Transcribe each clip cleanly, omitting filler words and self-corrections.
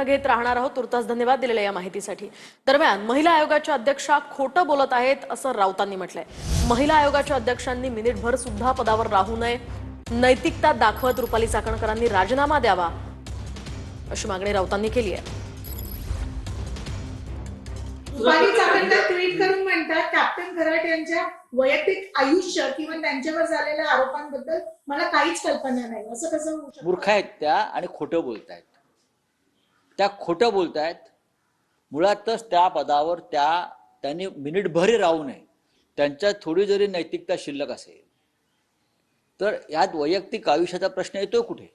घेत राहणार आहोत। तुर्तास धन्यवाद दिलेल्या या माहितीसाठी। दरम्यान महिला आयोगाच्या अध्यक्षा खोटं बोलत आहेत असं राऊतांनी म्हटलंय। महिला आयोगाच्या अध्यक्षांनी मिनिटभर सुद्धा पदावर राहू नये, नैतिकता दाखवत रुपाली चाकणकरांनी राजीनामा द्यावा अशी मागणी राऊतांनी केली आहे। रुपाली चाकणकर ट्विट करून म्हणतात, कॅप्टन खराट यांच्या वैयक्तिक आयुष्य किंवा त्यांच्यावर झालेल्या आरोपांबद्दल मला काहीच कल्पना नाही। असं कसं होऊ शकतं? मूर्ख आहेत त्या आणि खोटं बोलतायत। त्या खोटं बोलतायत। मुळातच त्या पदावर त्यांनी मिनिटभरही राहू नये। त्यांच्या थोडी जरी नैतिकता शिल्लक असेल तर यात वैयक्तिक आयुष्याचा प्रश्न येतो कुठे?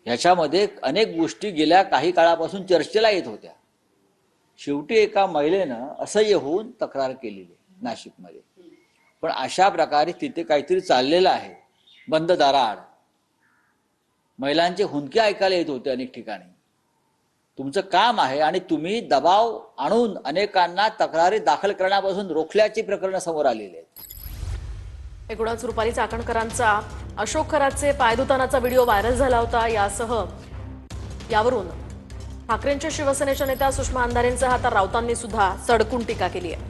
याच्यामध्ये अनेक गोष्टी गेल्या काही काळापासून चर्चेला येत होत्या। शेवटी एका महिलेनं असह्य होऊन तक्रार केलेली नाशिकमध्ये। पण अशा प्रकारे तिथे काहीतरी चाललेलं आहे बंद दाराआड। महिलांचे हुंदके ऐकायला येत होते अनेक ठिकाणी। तुमचं काम आहे आणि तुम्ही दबाव आणून अनेकांना तक्रारी दाखल करण्यापासून रोखल्याची प्रकरणं समोर आलेली आहेत। एकूणच रुपाली चाकणकरांचा अशोक खरातचे पायधुतानाचा व्हिडिओ व्हायरल झाला होता। यावरून ठाकरेंच्या शिवसेनेच्या नेत्या सुषमा अंधारेंसह आता राऊतांनी सुद्धा सडकून टीका केली आहे।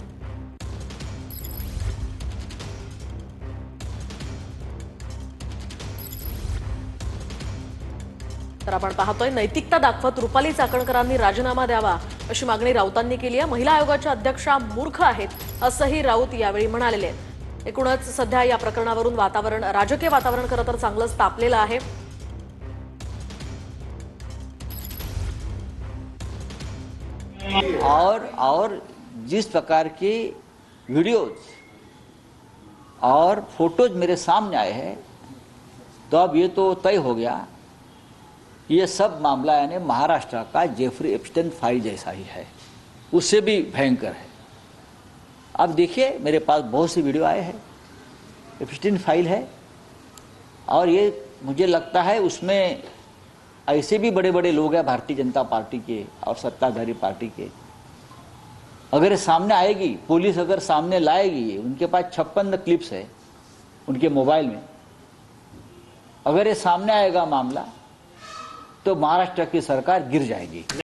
तर आपण पाहतोय, नैतिकता दाखवत रुपाली चाकणकरांनी राजीनामा द्यावा अशी मागणी राऊतांनी केली आहे। महिला आयोगाच्या अध्यक्षा मूर्ख आहेत असंही राऊत यावेळी म्हणालेले आहेत। एकूणच सध्या या प्रकरणावरून राजकीय वातावरण खरं तर चांगलंच तापलेलं आहे। और जिस प्रकार के वीडियोज और फोटोज मेरे सामने आए हैं, तो अब ये तो तय हो गया कि ये सब मामला यानी महाराष्ट्र का जेफरी एप्स्टाइन फाइल जैसा ही है, उससे भी भयंकर है। अब देखिए, मेरे पास बहुत सी वीडियो आए हैं, एप्स्टाइन फाइल है, और ये मुझे लगता है उसमें ऐसे भी बड़े बड़े लोग हैं भारतीय जनता पार्टी के और सत्ताधारी पार्टी के। अगर ये सामने आएगी, पुलिस अगर सामने लाएगी, उनके पास 56 क्लिप्स है उनके मोबाइल में, अगर ये सामने आएगा मामला तो महाराष्ट्र की सरकार गिर जाएगी।